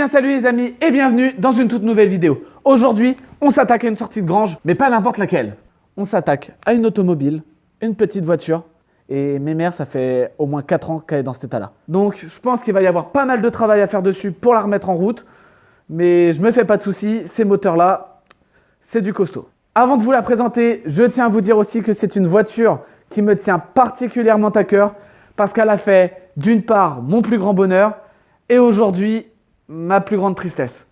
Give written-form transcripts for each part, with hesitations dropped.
bien salut les amis et bienvenue dans une toute nouvelle vidéo. Aujourd'hui, on s'attaque à une sortie de grange, mais pas n'importe laquelle. On s'attaque à une automobile, une petite voiture. Et mes mères, ça fait au moins 4 ans qu'elle est dans cet état-là. Donc je pense qu'il va y avoir pas mal de travail à faire dessus pour la remettre en route. Mais je me fais pas de soucis, ces moteurs-là, c'est du costaud. Avant de vous la présenter, je tiens à vous dire aussi que c'est une voiture qui me tient particulièrement à cœur parce qu'elle a fait d'une part mon plus grand bonheur et aujourd'hui ma plus grande tristesse.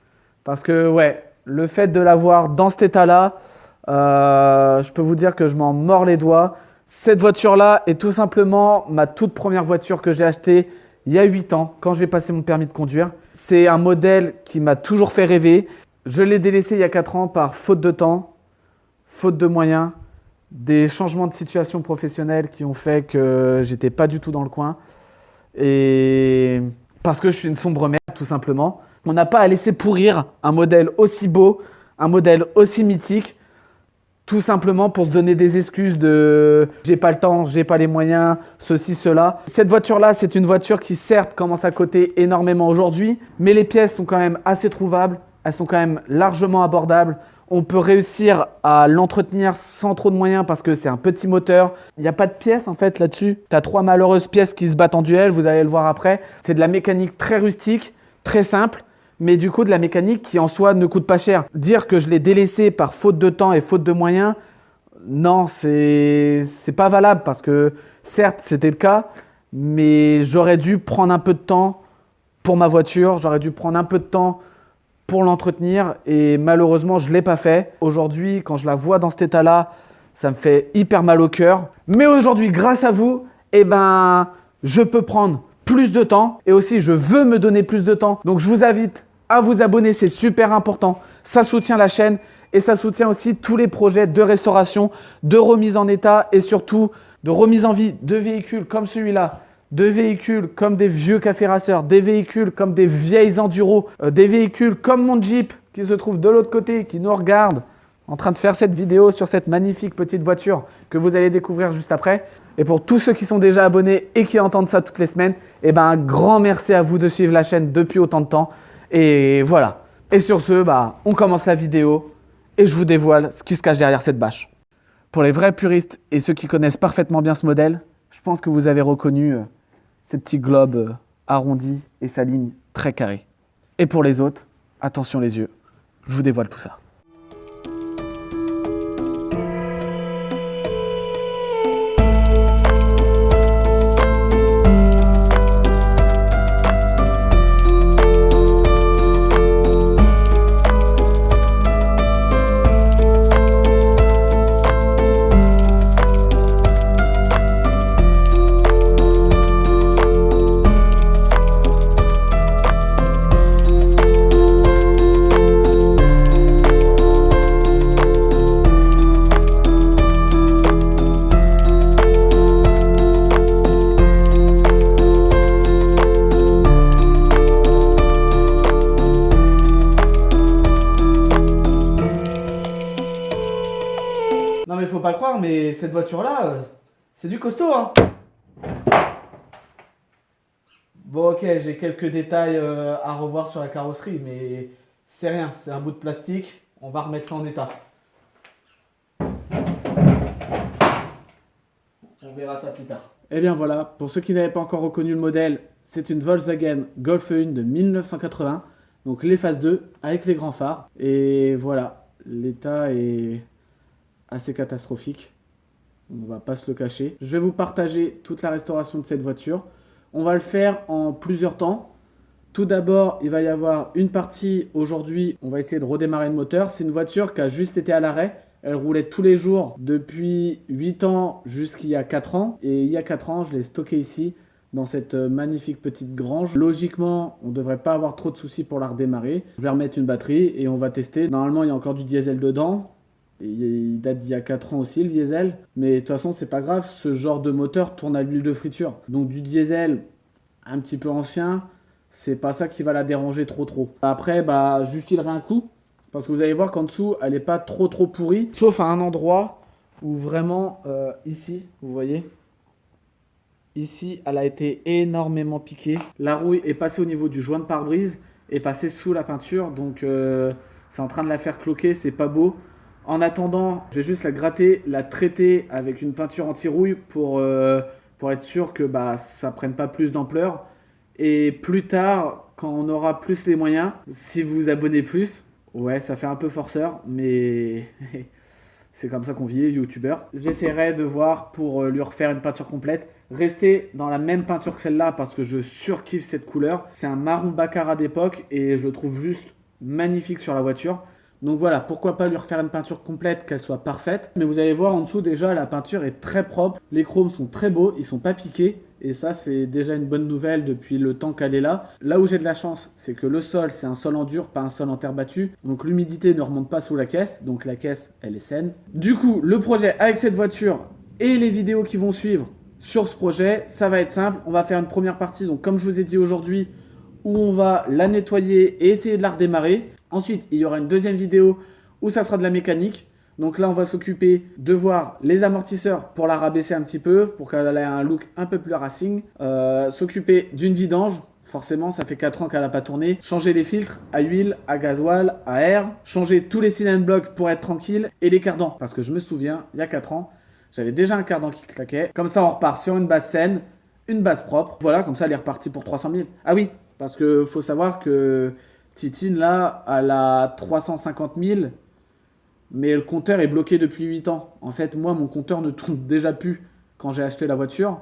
Parce que ouais, le fait de l'avoir dans cet état-là, je peux vous dire que je m'en mords les doigts. Cette voiture-là est tout simplement ma toute première voiture que j'ai achetée il y a 8 ans quand j'ai passé mon permis de conduire. C'est un modèle qui m'a toujours fait rêver. Je l'ai délaissé il y a 4 ans par faute de temps, faute de moyens, des changements de situation professionnelle qui ont fait que j'étais pas du tout dans le coin. Et parce que je suis une sombre merde tout simplement. On n'a pas à laisser pourrir un modèle aussi beau, un modèle aussi mythique, tout simplement pour se donner des excuses de j'ai pas le temps, j'ai pas les moyens, ceci, cela. Cette voiture-là, c'est une voiture qui certes commence à coûter énormément aujourd'hui, mais les pièces sont quand même assez trouvables, elles sont quand même largement abordables. On peut réussir à l'entretenir sans trop de moyens parce que c'est un petit moteur. Il n'y a pas de pièces en fait là-dessus. Tu as 3 malheureuses pièces qui se battent en duel, vous allez le voir après. C'est de la mécanique très rustique, très simple, mais du coup de la mécanique qui en soi ne coûte pas cher. Dire que je l'ai délaissé par faute de temps et faute de moyens, non, c'est pas valable parce que certes c'était le cas, mais j'aurais dû prendre un peu de temps pour ma voiture, j'aurais dû prendre un peu de temps pour l'entretenir et malheureusement je ne l'ai pas fait. Aujourd'hui, quand je la vois dans cet état-là, ça me fait hyper mal au cœur. Mais aujourd'hui, grâce à vous, je peux prendre plus de temps et aussi je veux me donner plus de temps. Donc je vous invite à vous abonner, c'est super important. Ça soutient la chaîne et ça soutient aussi tous les projets de restauration, de remise en état et surtout de remise en vie de véhicules comme celui-là. De véhicules comme des vieux cafés raceurs, des véhicules comme des vieilles enduros, des véhicules comme mon Jeep qui se trouve de l'autre côté, qui nous regarde en train de faire cette vidéo sur cette magnifique petite voiture que vous allez découvrir juste après. Et pour tous ceux qui sont déjà abonnés et qui entendent ça toutes les semaines, un grand merci à vous de suivre la chaîne depuis autant de temps. Et voilà. Et sur ce, on commence la vidéo et je vous dévoile ce qui se cache derrière cette bâche. Pour les vrais puristes et ceux qui connaissent parfaitement bien ce modèle, je pense que vous avez reconnu ces petits globes arrondis et sa ligne très carrée. Et pour les autres, attention les yeux, je vous dévoile tout ça. Non mais faut pas croire, mais cette voiture-là, c'est du costaud, hein. Bon ok, j'ai quelques détails à revoir sur la carrosserie, mais c'est rien, c'est un bout de plastique, on va remettre ça en état. On verra ça plus tard. Et bien voilà, pour ceux qui n'avaient pas encore reconnu le modèle, c'est une Volkswagen Golf 1 de 1980, donc les phases 2 avec les grands phares. Et voilà, l'état est assez catastrophique, on va pas se le cacher. Je vais vous partager toute la restauration de cette voiture. On va le faire en plusieurs temps. Tout d'abord, il va y avoir une partie aujourd'hui, on va essayer de redémarrer le moteur. C'est une voiture qui a juste été à l'arrêt. Elle roulait tous les jours depuis 8 ans jusqu'il y a 4 ans. Et il y a 4 ans, je l'ai stocké ici, dans cette magnifique petite grange. Logiquement, on ne devrait pas avoir trop de soucis pour la redémarrer. Je vais remettre une batterie et on va tester. Normalement, il y a encore du diesel dedans. Il date d'il y a 4 ans aussi le diesel, mais de toute façon c'est pas grave, ce genre de moteur tourne à l'huile de friture. Donc du diesel un petit peu ancien, c'est pas ça qui va la déranger trop. Après je lui filerai un coup, parce que vous allez voir qu'en dessous elle est pas trop pourrie, sauf à un endroit où vraiment ici, vous voyez, ici elle a été énormément piquée. La rouille est passée au niveau du joint de pare-brise est passé sous la peinture. Donc c'est en train de la faire cloquer, c'est pas beau. En attendant, je vais juste la gratter, la traiter avec une peinture anti-rouille pour être sûr que ça prenne pas plus d'ampleur. Et plus tard, quand on aura plus les moyens, si vous vous abonnez plus, ouais, ça fait un peu forceur, mais c'est comme ça qu'on vit, youtubeur. J'essaierai de voir pour lui refaire une peinture complète. Rester dans la même peinture que celle-là parce que je surkiffe cette couleur. C'est un marron baccarat d'époque et je le trouve juste magnifique sur la voiture. Donc voilà, pourquoi pas lui refaire une peinture complète, qu'elle soit parfaite. Mais vous allez voir en dessous déjà, la peinture est très propre. Les chromes sont très beaux, ils sont pas piqués. Et ça, c'est déjà une bonne nouvelle depuis le temps qu'elle est là. Là où j'ai de la chance, c'est que le sol, c'est un sol en dur, pas un sol en terre battue. Donc l'humidité ne remonte pas sous la caisse. Donc la caisse, elle est saine. Du coup, le projet avec cette voiture et les vidéos qui vont suivre sur ce projet, ça va être simple. On va faire une première partie, donc comme je vous ai dit aujourd'hui, où on va la nettoyer et essayer de la redémarrer. Ensuite, il y aura une deuxième vidéo où ça sera de la mécanique. Donc là, on va s'occuper de voir les amortisseurs pour la rabaisser un petit peu, pour qu'elle ait un look un peu plus racing. S'occuper d'une vidange. Forcément, ça fait 4 ans qu'elle n'a pas tourné. Changer les filtres à huile, à gasoil, à air. Changer tous les cylindres blocs pour être tranquille. Et les cardans. Parce que je me souviens, il y a 4 ans, j'avais déjà un cardan qui claquait. Comme ça, on repart sur une base saine, une base propre. Voilà, comme ça, elle est repartie pour 300 000. Ah oui, parce qu'il faut savoir que Titine, là, elle a 350 000, mais le compteur est bloqué depuis 8 ans. En fait, moi, mon compteur ne tourne déjà plus quand j'ai acheté la voiture.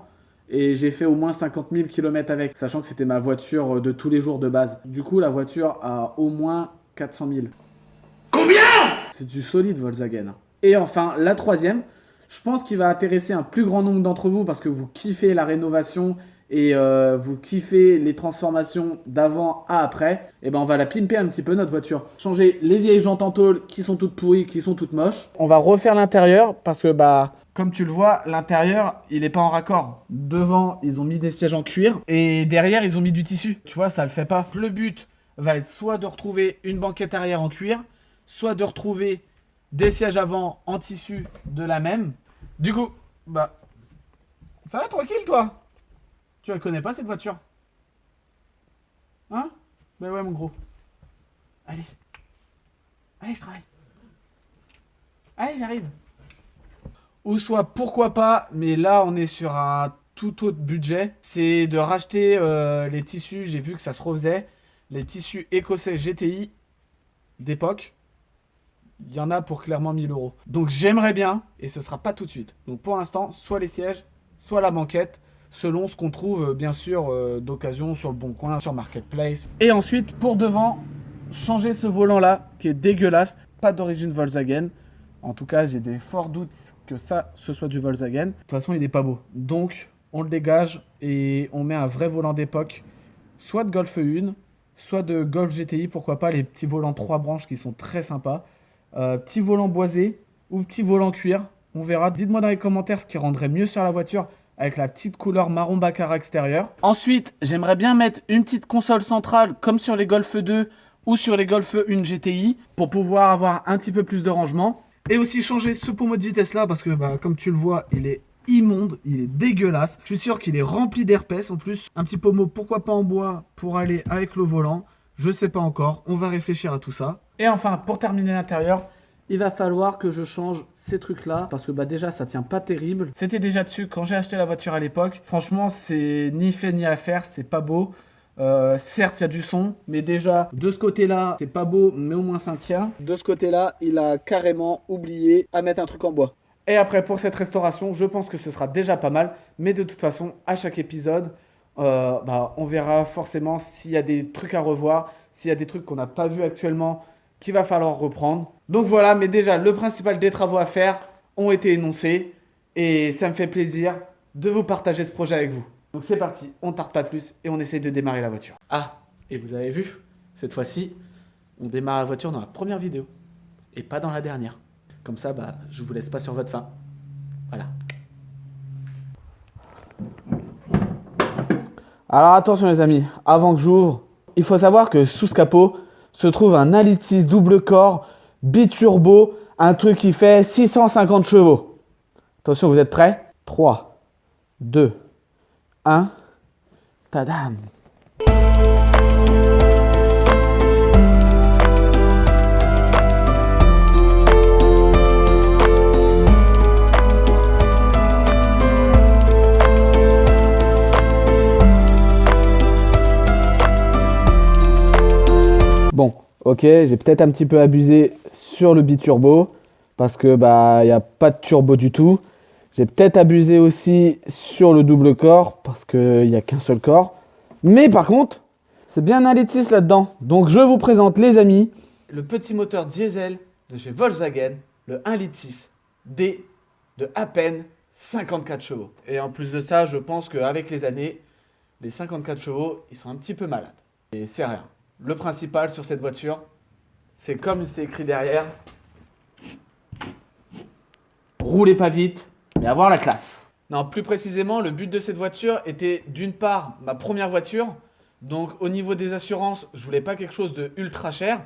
Et j'ai fait au moins 50 000 km avec, sachant que c'était ma voiture de tous les jours de base. Du coup, la voiture a au moins 400 000. Combien? C'est du solide Volkswagen. Et enfin, la troisième, je pense qu'il va intéresser un plus grand nombre d'entre vous parce que vous kiffez la rénovation et vous kiffez les transformations d'avant à après, et ben on va la pimper un petit peu notre voiture. Changer les vieilles jantes en tôle qui sont toutes pourries, qui sont toutes moches. On va refaire l'intérieur parce que comme tu le vois, l'intérieur, il n'est pas en raccord. Devant, ils ont mis des sièges en cuir et derrière, ils ont mis du tissu. Tu vois, ça le fait pas. Le but va être soit de retrouver une banquette arrière en cuir, soit de retrouver des sièges avant en tissu de la même. Du coup, ça va tranquille toi? Tu la connais pas cette voiture? Hein? Ben ouais mon gros. Allez. Allez, je travaille. Allez, j'arrive. Ou soit, pourquoi pas, mais là on est sur un tout autre budget, c'est de racheter les tissus, j'ai vu que ça se refaisait, les tissus écossais GTI d'époque. Il y en a pour clairement 1000 €. Donc j'aimerais bien, et ce sera pas tout de suite. Donc pour l'instant, soit les sièges, soit la banquette, selon ce qu'on trouve bien sûr d'occasion sur le Bon Coin, sur Marketplace. Et ensuite, pour devant, changer ce volant-là, qui est dégueulasse, pas d'origine Volkswagen. En tout cas, j'ai des forts doutes que ça, ce soit du Volkswagen. De toute façon, il n'est pas beau. Donc, on le dégage et on met un vrai volant d'époque, soit de Golf 1, soit de Golf GTI, pourquoi pas, les petits volants 3 branches qui sont très sympas. Petit volant boisé ou petit volant cuir, on verra. Dites-moi dans les commentaires ce qui rendrait mieux sur la voiture avec la petite couleur marron baccarat extérieur. Ensuite, j'aimerais bien mettre une petite console centrale comme sur les Golf 2 ou sur les Golf 1 GTI pour pouvoir avoir un petit peu plus de rangement. Et aussi changer ce pommeau de vitesse là parce que comme tu le vois, il est immonde, il est dégueulasse. Je suis sûr qu'il est rempli d'herpès en plus. Un petit pommeau, pourquoi pas en bois pour aller avec le volant. Je sais pas encore, on va réfléchir à tout ça. Et enfin, pour terminer l'intérieur, il va falloir que je change ces trucs-là parce que déjà, ça tient pas terrible. C'était déjà dessus quand j'ai acheté la voiture à l'époque. Franchement, c'est ni fait ni à faire, c'est pas beau. Certes, il y a du son, mais déjà, de ce côté-là, c'est pas beau, mais au moins ça tient. De ce côté-là, il a carrément oublié à mettre un truc en bois. Et après, pour cette restauration, je pense que ce sera déjà pas mal. Mais de toute façon, à chaque épisode, on verra forcément s'il y a des trucs à revoir, s'il y a des trucs qu'on n'a pas vu actuellement qu'il va falloir reprendre. Donc voilà, mais déjà, le principal des travaux à faire ont été énoncés. Et ça me fait plaisir de vous partager ce projet avec vous. Donc c'est parti, on ne tarde pas plus et on essaye de démarrer la voiture. Ah, et vous avez vu, cette fois-ci, on démarre la voiture dans la première vidéo et pas dans la dernière. Comme ça, je vous laisse pas sur votre faim. Voilà. Alors attention les amis, avant que j'ouvre, il faut savoir que sous ce capot se trouve un Altis double corps biturbo, un truc qui fait 650 chevaux. Attention, vous êtes prêts? 3, 2, 1, tadam! Bon, ok, j'ai peut-être un petit peu abusé sur le biturbo parce que bah il n'y a pas de turbo du tout. J'ai peut-être abusé aussi sur le double corps parce qu'il n'y a qu'un seul corps. Mais par contre, c'est bien un litre 6 là-dedans. Donc je vous présente les amis, le petit moteur diesel de chez Volkswagen, le 1 litre 6 D de à peine 54 chevaux. Et en plus de ça, je pense qu'avec les années, les 54 chevaux, ils sont un petit peu malades. Et c'est rien. Le principal sur cette voiture, c'est comme c'est écrit derrière, roulez pas vite, mais avoir la classe. Non, plus précisément, le but de cette voiture était d'une part ma première voiture. Donc au niveau des assurances, je voulais pas quelque chose de ultra cher.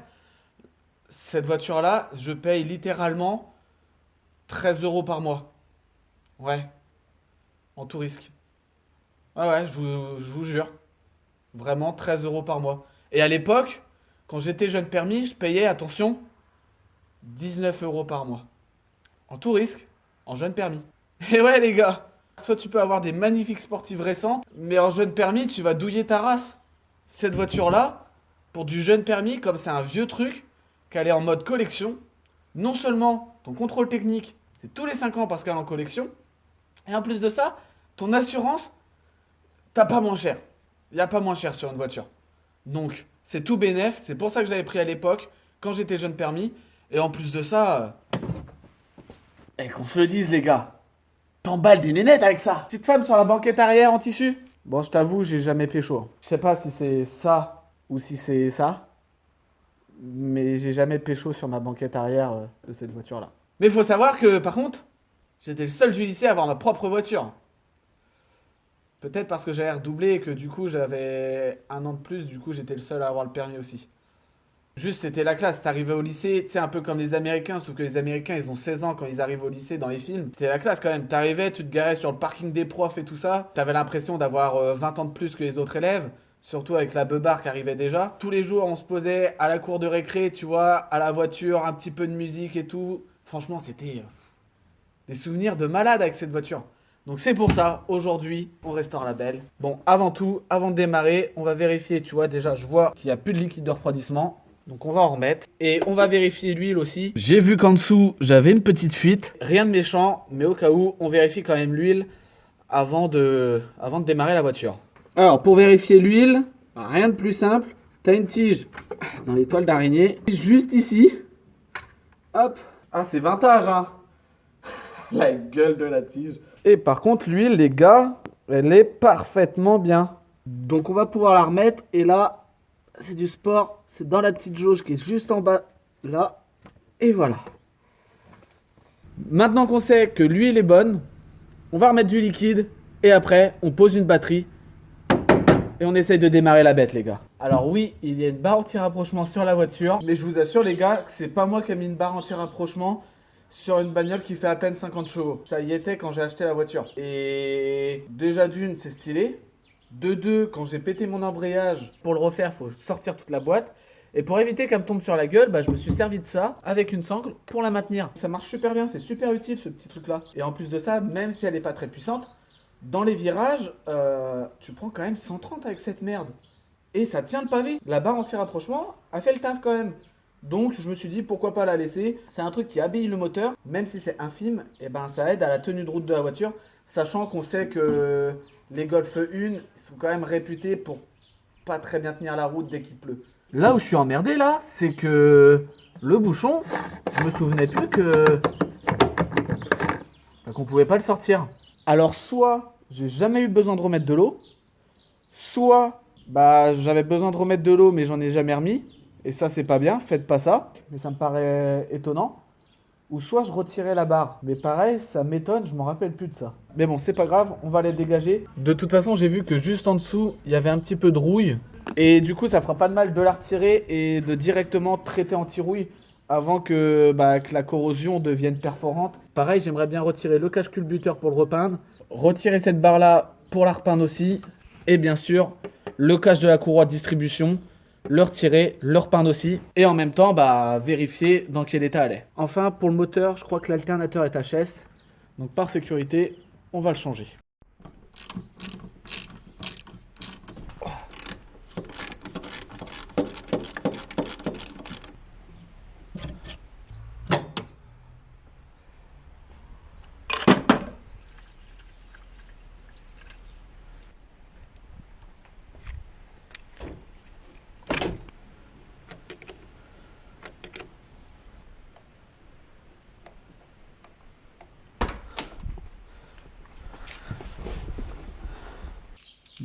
Cette voiture-là, je paye littéralement 13 euros par mois. Ouais, en tout risque. Ouais, je vous jure. Vraiment 13 euros par mois. Et à l'époque, quand j'étais jeune permis, je payais, attention, 19 euros par mois. En tout risque, en jeune permis. Et ouais les gars, soit tu peux avoir des magnifiques sportives récentes, mais en jeune permis, tu vas douiller ta race. Cette voiture-là, pour du jeune permis, comme c'est un vieux truc, qu'elle est en mode collection, non seulement ton contrôle technique, c'est tous les 5 ans parce qu'elle est en collection, et en plus de ça, ton assurance, t'as pas moins cher. Il n'y a pas moins cher sur une voiture. Donc, c'est tout bénef, c'est pour ça que je l'avais pris à l'époque, quand j'étais jeune permis, et en plus de ça... Et qu'on se le dise les gars, t'emballes des nénettes avec ça. Petite femme sur la banquette arrière en tissu. Bon, je t'avoue, j'ai jamais pécho. Je sais pas si c'est ça ou si c'est ça, mais j'ai jamais pécho sur ma banquette arrière de cette voiture-là. Mais il faut savoir que, par contre, j'étais le seul du lycée à avoir ma propre voiture. Peut-être parce que j'avais redoublé et que du coup j'avais un an de plus, du coup j'étais le seul à avoir le permis aussi. Juste, c'était la classe. T'arrivais au lycée, tu sais, un peu comme les Américains, sauf que les Américains, ils ont 16 ans quand ils arrivent au lycée dans les films. C'était la classe quand même. T'arrivais, tu te garais sur le parking des profs et tout ça. T'avais l'impression d'avoir 20 ans de plus que les autres élèves, surtout avec la beubare qui arrivait déjà. Tous les jours, on se posait à la cour de récré, tu vois, à la voiture, un petit peu de musique et tout. Franchement, c'était des souvenirs de malade avec cette voiture. Donc c'est pour ça, aujourd'hui, on restaure la belle. Bon, avant tout, avant de démarrer, on va vérifier, tu vois, déjà, je vois qu'il n'y a plus de liquide de refroidissement. Donc on va en remettre. Et on va vérifier l'huile aussi. J'ai vu qu'en dessous, j'avais une petite fuite. Rien de méchant, mais au cas où, on vérifie quand même l'huile avant de démarrer la voiture. Alors, pour vérifier l'huile, rien de plus simple. T'as une tige dans les toiles d'araignée. Juste ici. Hop. Ah, c'est vintage, hein. La gueule de la tige. Et par contre, l'huile, les gars, elle est parfaitement bien. Donc on va pouvoir la remettre. Et là, c'est du sport. C'est dans la petite jauge qui est juste en bas, là. Et voilà. Maintenant qu'on sait que l'huile est bonne, on va remettre du liquide. Et après, on pose une batterie. Et on essaye de démarrer la bête, les gars. Alors oui, il y a une barre anti-rapprochement sur la voiture. Mais je vous assure, les gars, que c'est pas moi qui ai mis une barre anti-rapprochement sur une bagnole qui fait à peine 50 chevaux. Ça y était quand j'ai acheté la voiture. Et déjà d'une, c'est stylé. De deux, quand j'ai pété mon embrayage, pour le refaire, il faut sortir toute la boîte. Et pour éviter qu'elle me tombe sur la gueule, bah, je me suis servi de ça avec une sangle pour la maintenir. Ça marche super bien, c'est super utile ce petit truc là. Et en plus de ça, même si elle n'est pas très puissante, dans les virages, tu prends quand même 130 avec cette merde. Et ça tient le pavé. La barre anti-rapprochement a fait le taf quand même. Donc je me suis dit pourquoi pas la laisser. C'est un truc qui habille le moteur, même si c'est infime, et ben ça aide à la tenue de route de la voiture, sachant qu'on sait que les Golf 1 ils sont quand même réputés pour pas très bien tenir la route dès qu'il pleut. Là où je suis emmerdé là, c'est que le bouchon, je me souvenais plus qu'on pouvait pas le sortir. Alors soit j'ai jamais eu besoin de remettre de l'eau, soit bah j'avais besoin de remettre de l'eau mais j'en ai jamais remis. Et ça, c'est pas bien, faites pas ça. Mais ça me paraît étonnant. Ou soit je retirais la barre. Mais pareil, ça m'étonne, je m'en rappelle plus de ça. Mais bon, c'est pas grave, on va les dégager. De toute façon, j'ai vu que juste en dessous, il y avait un petit peu de rouille. Et du coup, ça fera pas de mal de la retirer et de directement traiter anti-rouille avant que la corrosion devienne perforante. Pareil, j'aimerais bien retirer le cache culbuteur pour le repeindre. Retirer cette barre-là pour la repeindre aussi. Et bien sûr, le cache de la courroie de distribution. Le retirer, le repeindre aussi, et en même temps vérifier dans quel état elle est. Enfin, pour le moteur, je crois que l'alternateur est HS, donc par sécurité, on va le changer.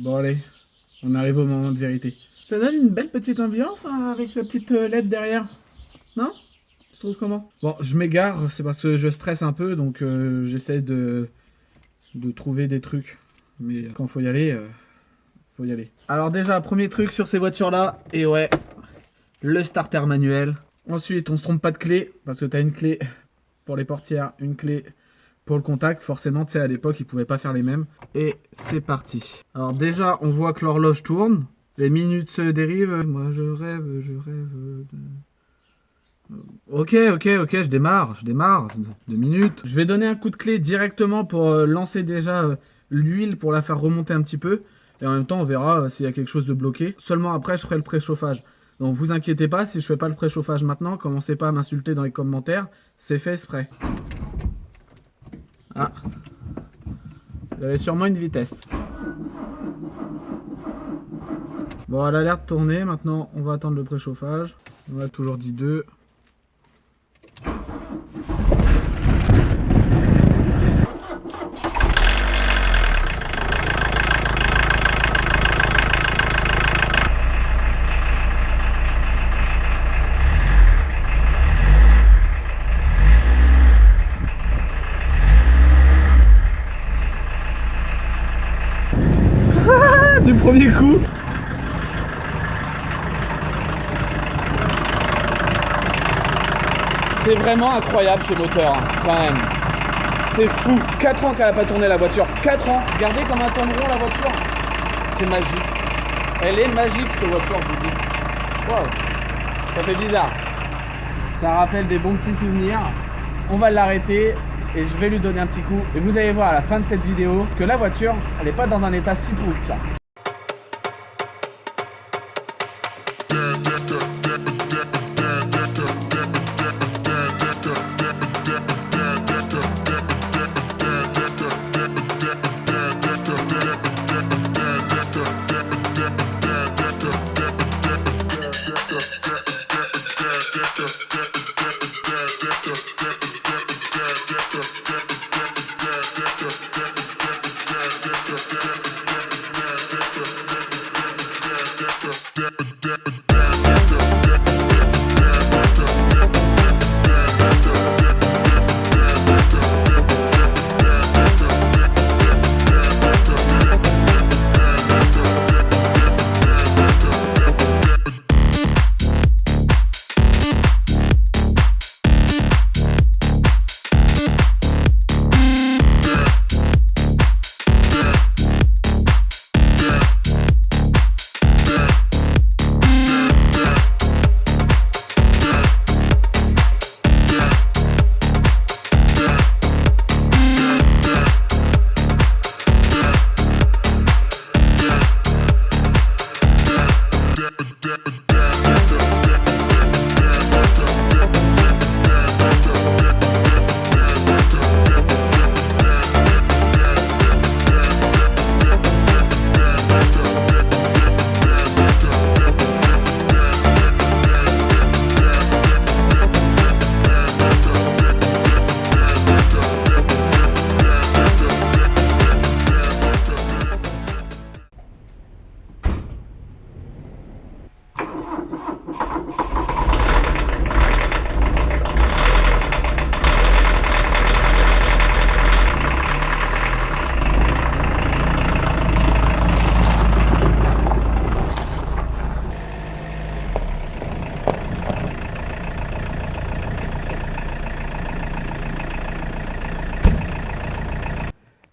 Bon allez, on arrive au moment de vérité. Ça donne une belle petite ambiance hein, avec la petite LED derrière. Non? Tu trouves comment? Bon, je m'égare, c'est parce que je stresse un peu, donc j'essaie de trouver des trucs. Mais quand faut y aller, faut y aller. Alors déjà, premier truc sur ces voitures-là, et ouais, le starter manuel. Ensuite, on se trompe pas de clé, parce que tu as une clé pour les portières, une clé pour le contact. Forcément, tu sais, à l'époque, ils pouvaient pas faire les mêmes. Et c'est parti. Alors déjà, on voit que l'horloge tourne. Les minutes se dérivent. Moi, je rêve de... Ok, je démarre. 2 minutes. Je vais donner un coup de clé directement pour lancer déjà l'huile pour la faire remonter un petit peu. Et en même temps, on verra s'il y a quelque chose de bloqué. Seulement après, je ferai le préchauffage. Donc vous inquiétez pas, si je fais pas le préchauffage maintenant, commencez pas à m'insulter dans les commentaires. C'est fait exprès. Ah. Vous avez sûrement une vitesse. Bon, elle a l'air de tourner. Maintenant, on va attendre le préchauffage. On a toujours dit 2. Du premier coup. C'est vraiment incroyable ce moteur, hein, quand même. C'est fou. 4 ans qu'elle n'a pas tourné la voiture. 4 ans. Regardez comment elle tourne rond la voiture. C'est magique. Elle est magique cette voiture, je vous dis. Wow. Ça fait bizarre. Ça rappelle des bons petits souvenirs. On va l'arrêter et je vais lui donner un petit coup. Et vous allez voir à la fin de cette vidéo que la voiture, elle n'est pas dans un état si pourri que ça.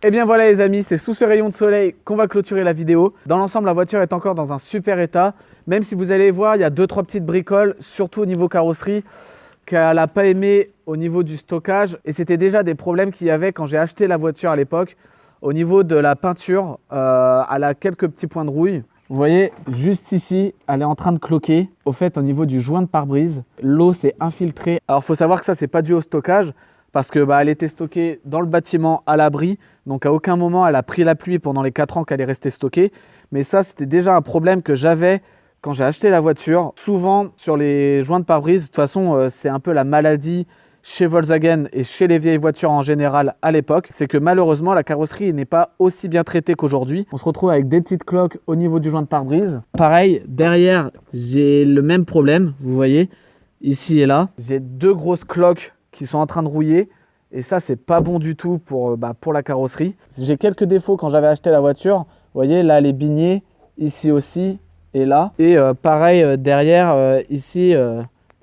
Et bien voilà les amis, c'est sous ce rayon de soleil qu'on va clôturer la vidéo. Dans l'ensemble, la voiture est encore dans un super état. Même si vous allez voir, il y a 2-3 petites bricoles, surtout au niveau carrosserie, qu'elle n'a pas aimé au niveau du stockage. Et c'était déjà des problèmes qu'il y avait quand j'ai acheté la voiture à l'époque. Au niveau de la peinture, elle a quelques petits points de rouille. Vous voyez, juste ici, elle est en train de cloquer. Au fait, au niveau du joint de pare-brise, l'eau s'est infiltrée. Alors, il faut savoir que ça, c'est pas dû au stockage, parce que elle était stockée dans le bâtiment à l'abri. Donc, à aucun moment, elle a pris la pluie pendant les 4 ans qu'elle est restée stockée. Mais ça, c'était déjà un problème que j'avais quand j'ai acheté la voiture. Souvent, sur les joints de pare-brise, de toute façon, c'est un peu la maladie chez Volkswagen et chez les vieilles voitures en général à l'époque, c'est que malheureusement la carrosserie n'est pas aussi bien traitée qu'aujourd'hui. On se retrouve avec des petites cloques au niveau du joint de pare-brise. Pareil, derrière, j'ai le même problème, vous voyez, ici et là. J'ai 2 grosses cloques qui sont en train de rouiller. Et ça, c'est pas bon du tout pour la carrosserie. J'ai quelques défauts quand j'avais acheté la voiture. Vous voyez, là, les beignets, ici aussi et là. Et pareil, derrière, ici,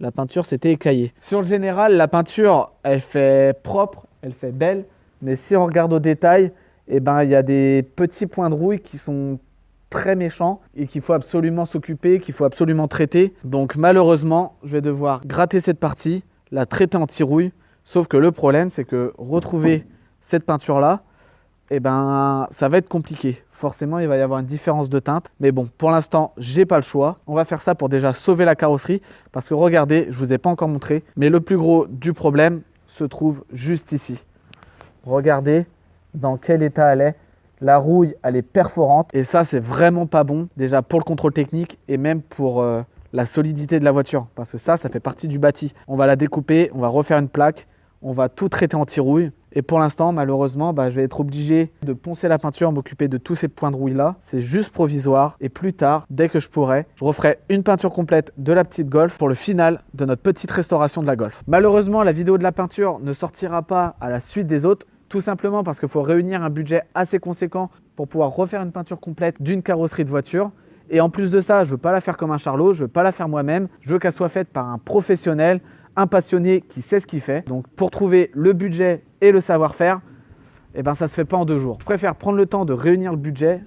la peinture s'était écaillée. Sur le général, la peinture, elle fait propre, elle fait belle. Mais si on regarde au détail, eh ben, il y a des petits points de rouille qui sont très méchants et qu'il faut absolument s'occuper, qu'il faut absolument traiter. Donc malheureusement, je vais devoir gratter cette partie, la traiter anti-rouille. Sauf que le problème, c'est que retrouver cette peinture-là, eh ben, ça va être compliqué. Forcément, il va y avoir une différence de teinte. Mais bon, pour l'instant, j'ai pas le choix. On va faire ça pour déjà sauver la carrosserie. Parce que regardez, je vous ai pas encore montré, mais le plus gros du problème se trouve juste ici. Regardez dans quel état elle est. La rouille, elle est perforante. Et ça, c'est vraiment pas bon. Déjà pour le contrôle technique et même pour la solidité de la voiture. Parce que ça fait partie du bâti. On va la découper, on va refaire une plaque. On va tout traiter anti-rouille. Et pour l'instant, malheureusement, je vais être obligé de poncer la peinture, m'occuper de tous ces points de rouille-là. C'est juste provisoire. Et plus tard, dès que je pourrai, je referai une peinture complète de la petite Golf pour le final de notre petite restauration de la Golf. Malheureusement, la vidéo de la peinture ne sortira pas à la suite des autres. Tout simplement parce qu'il faut réunir un budget assez conséquent pour pouvoir refaire une peinture complète d'une carrosserie de voiture. Et en plus de ça, je ne veux pas la faire comme un charlot, je ne veux pas la faire moi-même. Je veux qu'elle soit faite par un professionnel, un passionné qui sait ce qu'il fait. Donc pour trouver le budget et le savoir-faire, eh ben, ça ne se fait pas en 2 jours. Je préfère prendre le temps de réunir le budget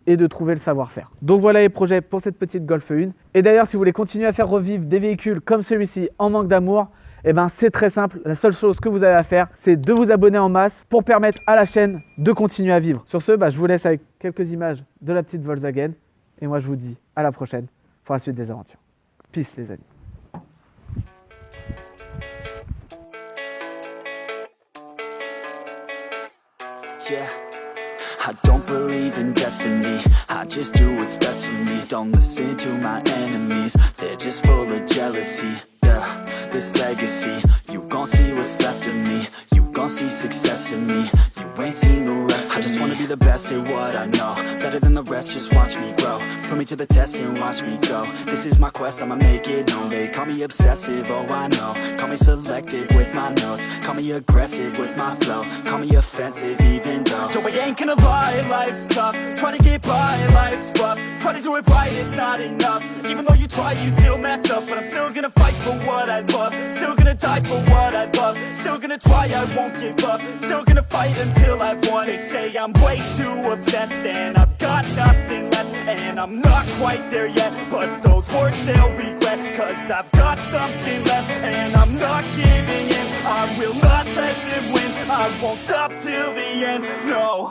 et de trouver le savoir-faire. Donc voilà les projets pour cette petite Golf 1. Et d'ailleurs, si vous voulez continuer à faire revivre des véhicules comme celui-ci en manque d'amour, eh ben, c'est très simple. La seule chose que vous avez à faire, c'est de vous abonner en masse pour permettre à la chaîne de continuer à vivre. Sur ce, je vous laisse avec quelques images de la petite Volkswagen. Et moi, je vous dis à la prochaine pour la suite des aventures. Peace les amis. Yeah, I don't believe in destiny, I just do what's best for me. Don't listen to my enemies, they're just full of jealousy. Yeah, this legacy, you gon' see what's left of me. You gon' see success in me, you ain't seen the rest of me. I just wanna be the best at what I know, better than the rest, just watch me grow. Put me to the test and watch me go. This is my quest, I'ma make it known. They call me obsessive, oh I know. Call me selective with my notes, call me aggressive with my flow. Call me offensive even though Joe, I ain't gonna lie, life's tough. Try to get by, life's rough. Try to do it right, it's not enough. Even though you try, you still mess up. But I'm still gonna fight for what I love. Still gonna die for what I love. Still gonna try, I won't give up. Still gonna fight until I've won. They say I'm way too obsessed and I've got nothing left. And I'm not quite there yet, but those words they'll regret. Cause I've got something left and I'm not giving in. I will not let them win, I won't stop till the end, no.